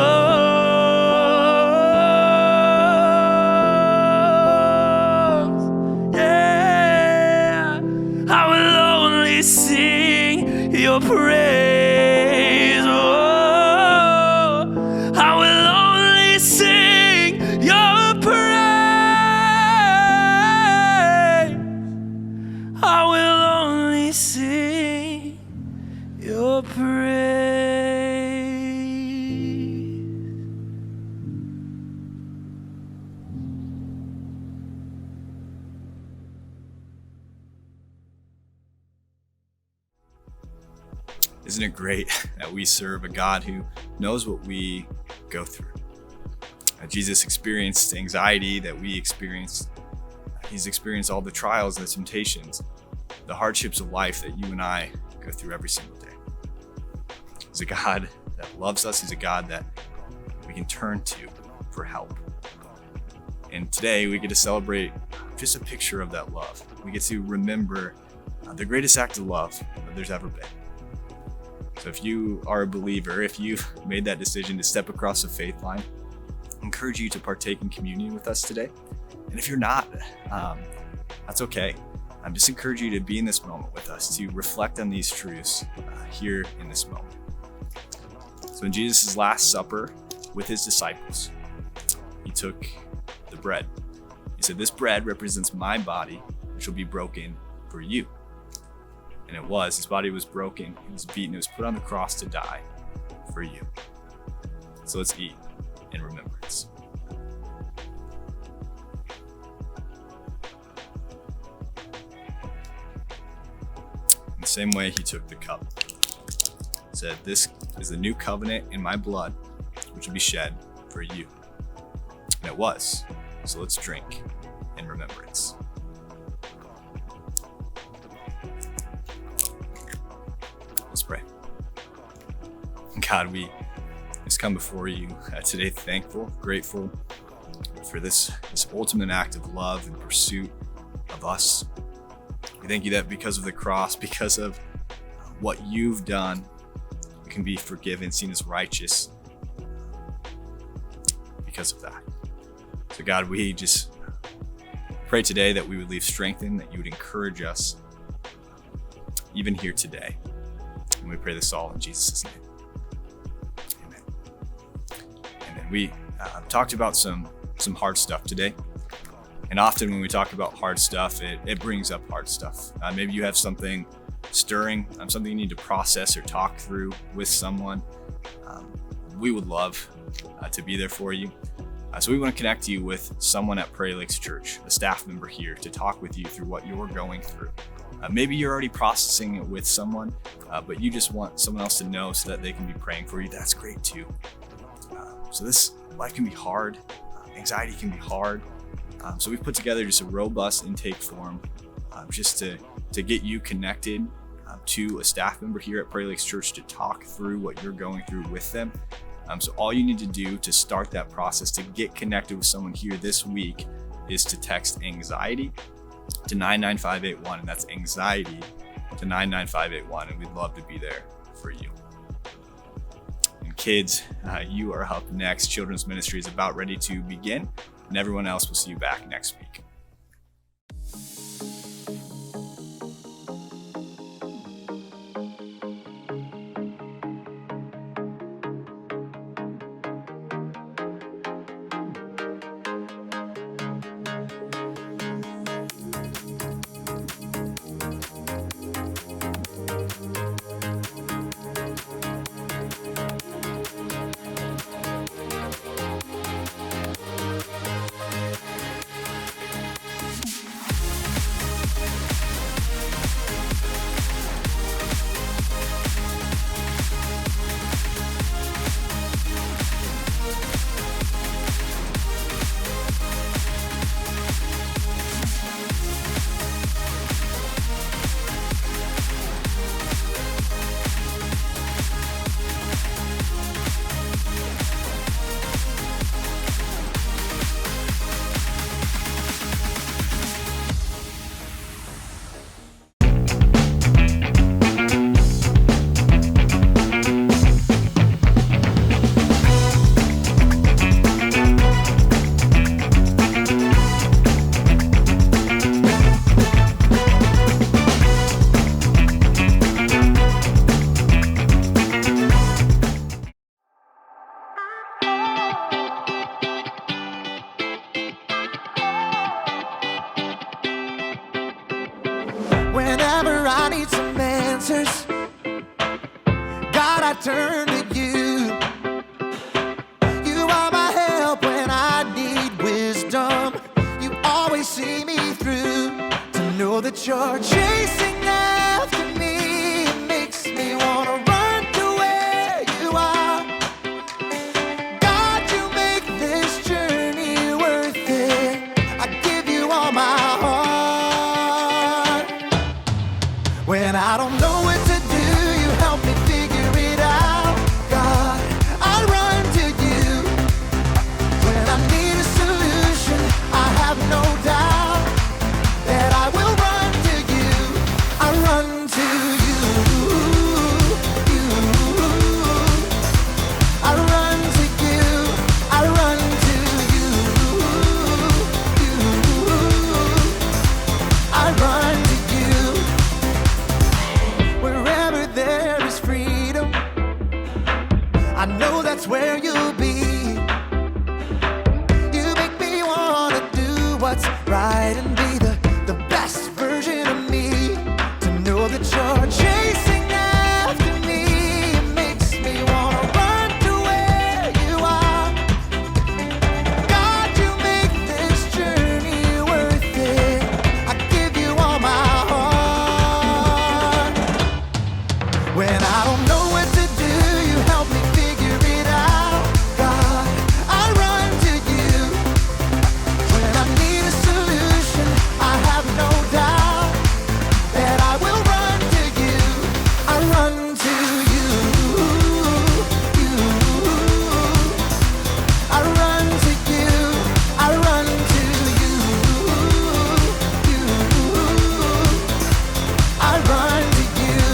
Yeah, I will only sing your praise. Oh, I will only sing your praise. I will only sing your praise. Isn't it great that we serve a God who knows what we go through? Jesus experienced anxiety that we experienced. He's experienced all the trials, the temptations, the hardships of life that you and I go through every single day. He's a God that loves us. He's a God that we can turn to for help. And today we get to celebrate just a picture of that love. We get to remember the greatest act of love that there's ever been. So if you are a believer, if you've made that decision to step across the faith line, I encourage you to partake in communion with us today. And if you're not, that's okay. I'm just encouraging you to be in this moment with us, to reflect on these truths here in this moment. So in Jesus' Last Supper with his disciples, he took the bread. He said, "This bread represents my body, which will be broken for you." And it was. His body was broken. He was beaten. It was put on the cross to die for you. So let's eat in remembrance. In the same way, he took the cup. He said, "This is the new covenant in my blood, which will be shed for you." And it was. So let's drink in remembrance. Let's pray. God, we just come before you today thankful, grateful for this ultimate act of love and pursuit of us. We thank you that because of the cross, because of what you've done, we can be forgiven, seen as righteous because of that. So God, we just pray today that we would leave strengthened, that you would encourage us even here today. And we pray this all in Jesus' name. Amen. Amen. We talked about some hard stuff today. And often when we talk about hard stuff, it brings up hard stuff. Maybe you have something stirring, something you need to process or talk through with someone. We would love to be there for you. So we want to connect you with someone at Prairie Lakes Church, a staff member here, to talk with you through what you're going through. Maybe you're already processing it with someone, but you just want someone else to know so that they can be praying for you. That's great too. So this life can be hard. Anxiety can be hard. So we've put together just a robust intake form just to get you connected to a staff member here at Prairie Lakes Church to talk through what you're going through with them. So all you need to do to start that process, to get connected with someone here this week, is to text anxiety to 99581, and that's anxiety to 99581, and we'd love to be there for you. And kids, you are up next. Children's ministry is about ready to begin, and everyone else will see you back next week. I need some answers, God, I turn to you. You are my help when I need wisdom. You always see me through. To know that you're chasing after me, it makes me wanna run to where you are. God, you make this journey worth it. I give you all my heart. When I don't know what to do, you help me figure it out. God, I run to you. When I need a solution, I have no doubt that I will run to you. I run to you. I run to you. I run to you. I run to you. Wherever there is freedom, I know that's where you'll be. You make me wanna do what's right and be the best version of me. To know that you're chasing after me, it makes me wanna run to where you are. God, you make this journey worth it. I give you all my heart. When I don't know what to do, you help me figure it out. God, I run to you. When I need a solution, I have no doubt that I will run to you. I run to you. I run to you. I run to you. I run to you.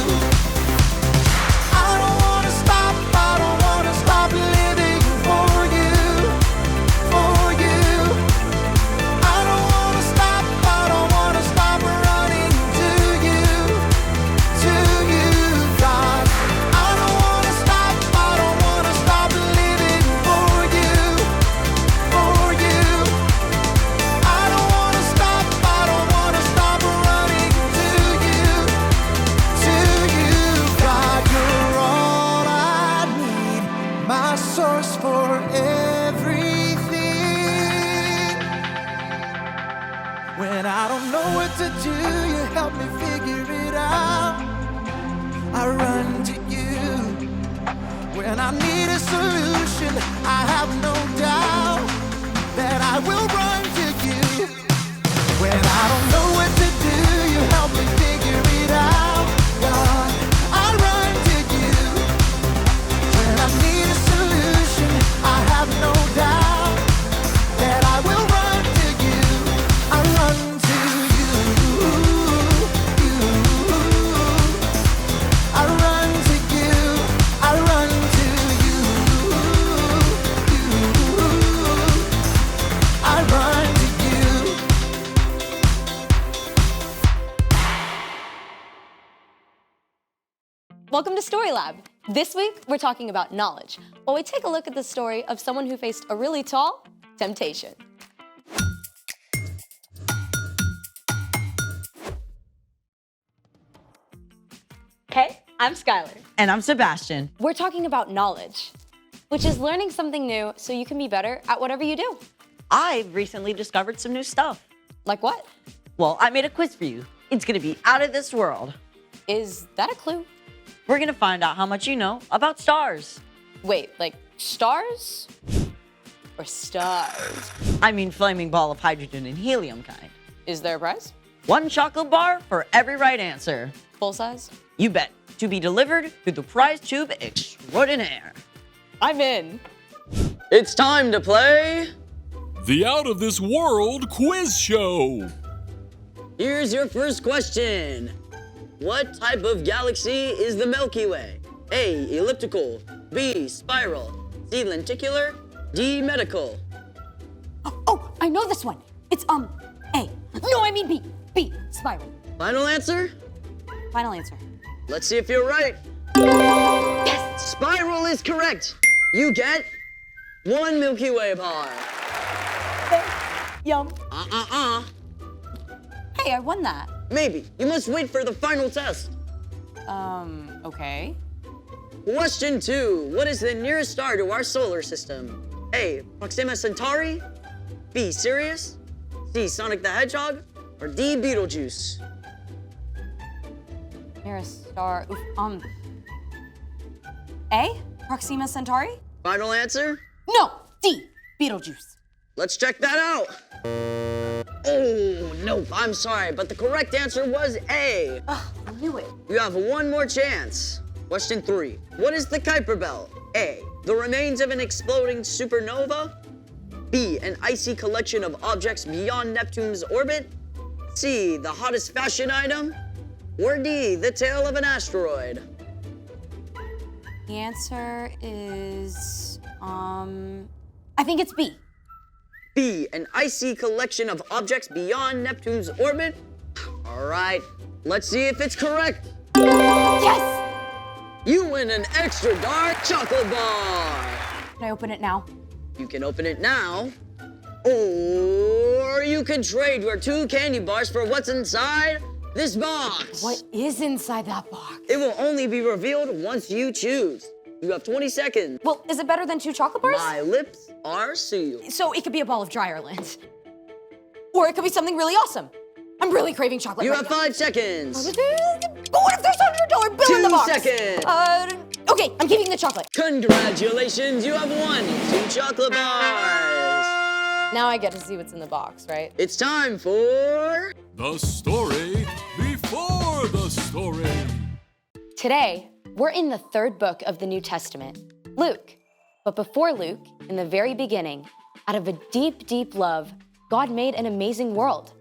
I don't wanna stop. I don't wanna stop living for you. For you. I don't wanna stop. I don't wanna stop running to you. To you, God. I don't wanna stop. I don't wanna stop living for you. For you. I don't wanna stop. I don't wanna stop running to you. To you, God. You're all I need. My source for everything. When I don't know what to do, you help me figure it out. I run to you. When I need a solution, I have no doubt that I will run to you. When I don't know what to do, you help me figure it out. God, I run to you. When I need a solution, I have no doubt that I will run to you. I run to you. I run to you. I run to you. I run to you. Welcome to Story Lab. This week, we're talking about knowledge, while we take a look at the story of someone who faced a really tall temptation. Hey, I'm Skylar. And I'm Sebastian. We're talking about knowledge, which is learning something new so you can be better at whatever you do. I've recently discovered some new stuff. Like what? Well, I made a quiz for you. It's gonna be out of this world. Is that a clue? We're gonna find out how much you know about stars. Wait, like stars? Or stars? I mean flaming ball of hydrogen and helium kind. Is there a prize? 1 chocolate bar for every right answer. Full size? You bet. To be delivered through the prize tube extraordinaire. I'm in. It's time to play The Out of This World Quiz Show. Here's your first question. What type of galaxy is the Milky Way? A, elliptical, B, spiral, C, lenticular, D, medical. Oh, I know this one. It's A. No, I mean B. B, spiral. Final answer? Final answer. Let's see if you're right. Yes! Spiral is correct. You get 1 Milky Way bar. Yum. Hey, I won that. Maybe. You must wait for the final test. Okay. Question 2. What is the nearest star to our solar system? A. Proxima Centauri. B. Sirius. C. Sonic the Hedgehog. Or D. Betelgeuse. Nearest star. Oof, A? Proxima Centauri? Final answer? No, D. Beetlejuice. Let's check that out. Oh, nope, I'm sorry, but the correct answer was A. Ugh, I knew it. You have one more chance. Question 3. What is the Kuiper Belt? A. The remains of an exploding supernova. B. An icy collection of objects beyond Neptune's orbit. C. The hottest fashion item. Or D. The tail of an asteroid. The answer is, I think it's B. B. An icy collection of objects beyond Neptune's orbit. All right, let's see if it's correct. Yes! You win an extra dark chocolate bar. Can I open it now? You can open it now, or you can trade your 2 candy bars for what's inside this box. What is inside that box? It will only be revealed once you choose. You have 20 seconds. Well, is it better than 2 chocolate bars? My lips are sealed. So it could be a ball of Dryerland. Or it could be something really awesome. I'm really craving chocolate You right have now. 5 seconds. But what if there's a $100 bill in the 2 box? seconds. Okay, I'm keeping the chocolate. Congratulations, you have won 2 chocolate bars. Now I get to see what's in the box, right? It's time for... The story before the story. Today, we're in the 3rd book of the New Testament, Luke. But before Luke, in the very beginning, out of a deep, deep love, God made an amazing world.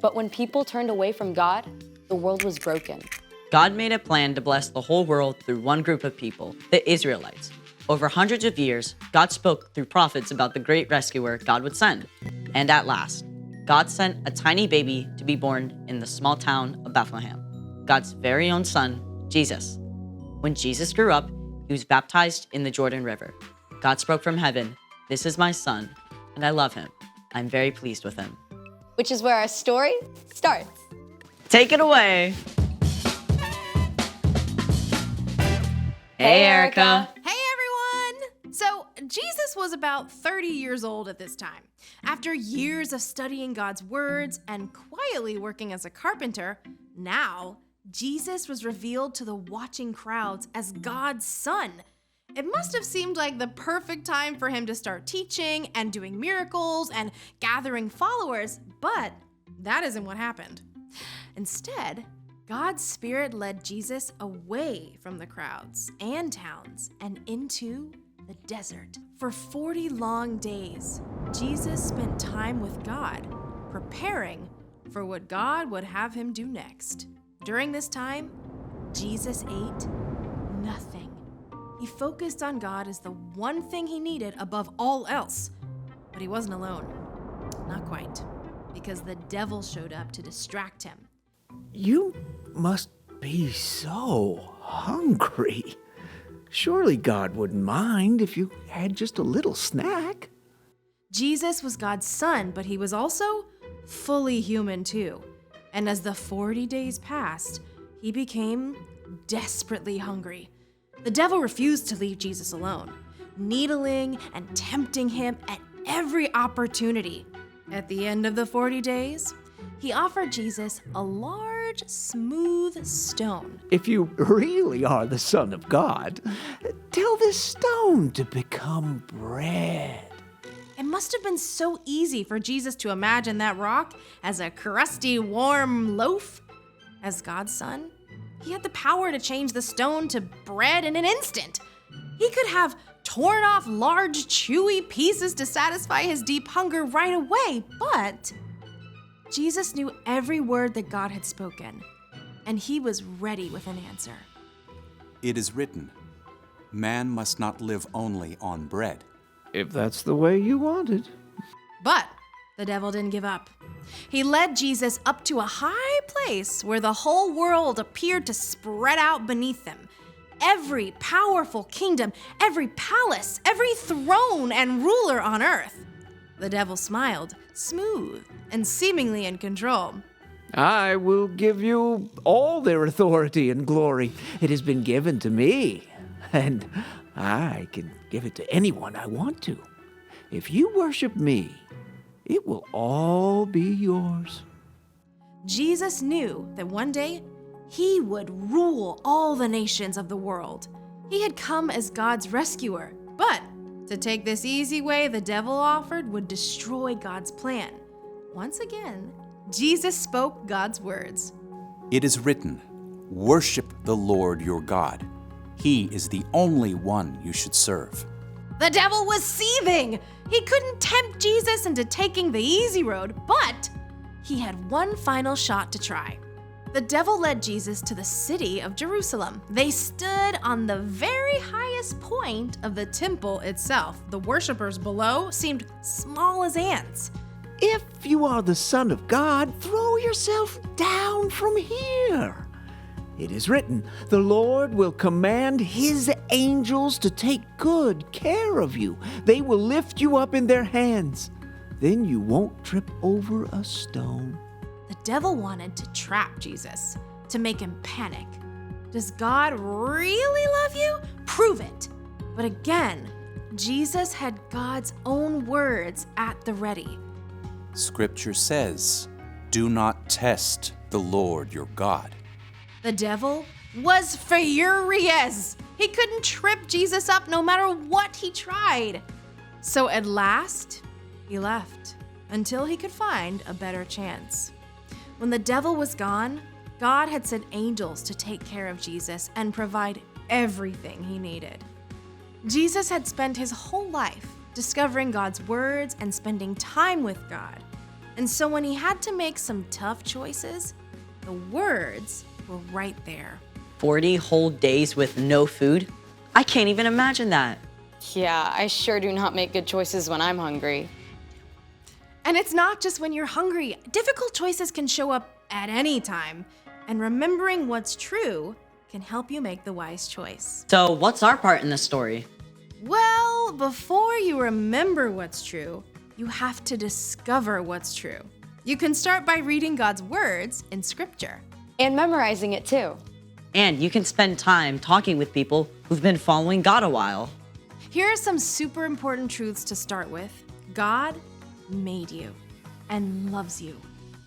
But when people turned away from God, the world was broken. God made a plan to bless the whole world through one group of people, the Israelites. Over hundreds of years, God spoke through prophets about the great rescuer God would send. And at last, God sent a tiny baby to be born in the small town of Bethlehem, God's very own son, Jesus. When Jesus grew up, he was baptized in the Jordan River. God spoke from heaven, "This is my son, and I love him. I'm very pleased with him." Which is where our story starts. Take it away. Hey, Erica. Hey, everyone! So, Jesus was about 30 years old at this time. After years of studying God's words and quietly working as a carpenter, now Jesus was revealed to the watching crowds as God's son. It must have seemed like the perfect time for him to start teaching and doing miracles and gathering followers, but that isn't what happened. Instead, God's Spirit led Jesus away from the crowds and towns and into the desert. For 40 long days, Jesus spent time with God, preparing for what God would have him do next. During this time, Jesus ate nothing. He focused on God as the one thing he needed above all else. But he wasn't alone. Not quite, because the devil showed up to distract him. You must be so hungry. Surely God wouldn't mind if you had just a little snack. Jesus was God's son, but he was also fully human too. And as the 40 days passed, he became desperately hungry. The devil refused to leave Jesus alone, needling and tempting him at every opportunity. At the end of the 40 days, he offered Jesus a large, smooth stone. If you really are the Son of God, tell this stone to become bread. It must have been so easy for Jesus to imagine that rock as a crusty, warm loaf. As God's son, he had the power to change the stone to bread in an instant. He could have torn off large, chewy pieces to satisfy his deep hunger right away, but Jesus knew every word that God had spoken, and he was ready with an answer. It is written, man must not live only on bread. If that's the way you want it. But the devil didn't give up. He led Jesus up to a high place where the whole world appeared to spread out beneath him. Every powerful kingdom, every palace, every throne and ruler on earth. The devil smiled, smooth and seemingly in control. I will give you all their authority and glory. It has been given to me, and I can give it to anyone I want to. If you worship me, it will all be yours. Jesus knew that one day he would rule all the nations of the world. He had come as God's rescuer, but to take this easy way the devil offered would destroy God's plan. Once again, Jesus spoke God's words. It is written, worship the Lord your God. He is the only one you should serve. The devil was seething. He couldn't tempt Jesus into taking the easy road, but he had one final shot to try. The devil led Jesus to the city of Jerusalem. They stood on the very highest point of the temple itself. The worshipers below seemed small as ants. If you are the Son of God, throw yourself down from here. It is written, the Lord will command his angels to take good care of you. They will lift you up in their hands. Then you won't trip over a stone. The devil wanted to trap Jesus, to make him panic. Does God really love you? Prove it. But again, Jesus had God's own words at the ready. Scripture says, do not test the Lord your God. The devil was furious. He couldn't trip Jesus up no matter what he tried. So at last, he left until he could find a better chance. When the devil was gone, God had sent angels to take care of Jesus and provide everything he needed. Jesus had spent his whole life discovering God's words and spending time with God. And so when he had to make some tough choices, the words were right there. 40 whole days with no food? I can't even imagine that. Yeah, I sure do not make good choices when I'm hungry. And it's not just when you're hungry. Difficult choices can show up at any time. And remembering what's true can help you make the wise choice. So what's our part in the story? Well, before you remember what's true, you have to discover what's true. You can start by reading God's words in Scripture. And memorizing it too. And you can spend time talking with people who've been following God a while. Here are some super important truths to start with. God made you and loves you.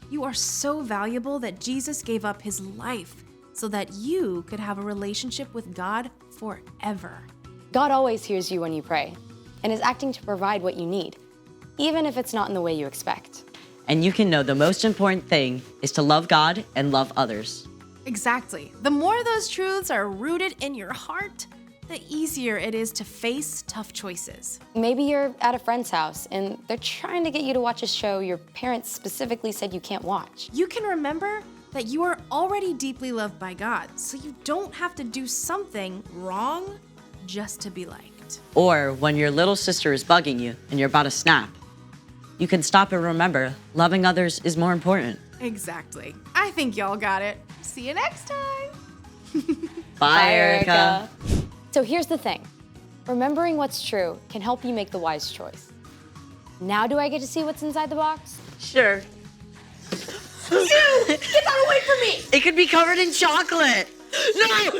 You are so valuable that Jesus gave up his life so that you could have a relationship with God forever. God always hears you when you pray and is acting to provide what you need, even if it's not in the way you expect. And you can know the most important thing is to love God and love others. Exactly. The more those truths are rooted in your heart, the easier it is to face tough choices. Maybe you're at a friend's house and they're trying to get you to watch a show your parents specifically said you can't watch. You can remember that you are already deeply loved by God, so you don't have to do something wrong just to be liked. Or when your little sister is bugging you and you're about to snap, you can stop and remember loving others is more important. Exactly. I think y'all got it. See you next time. Bye, Erica. So here's the thing. Remembering what's true can help you make the wise choice. Now do I get to see what's inside the box? Sure. Get that away from me! It could be covered in chocolate. No!